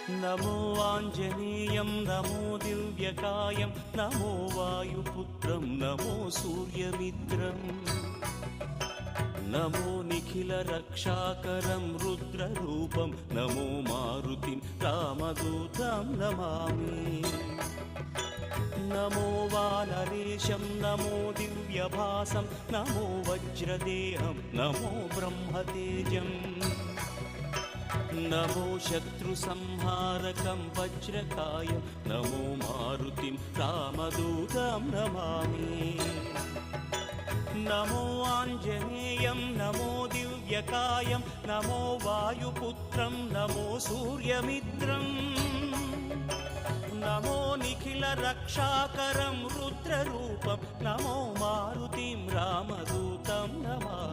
नमो आञ्जनेयं नमो दिव्यकायं नमो वायुपुत्रं नमो सूर्यमित्रम् नमो निखिलरक्षाकरं रुद्ररूपं नमो मारुतिं रामदूतं Namami नमो वानरेशं नमो दिव्यभासं नमो वज्रदेहं नमो ब्रह्मतेजम् नमो शत्रुसंहारकं वज्रकायं नमो मारुतिं रामदूतं Namami नमो आञ्जनेयं नमो दिव्यकायं नमो वायुपुत्रं नमो सूर्यमित्रम् नमो निखिलरक्षाकरं रुद्ररूपं नमो मारुतिं रामदूतं Namami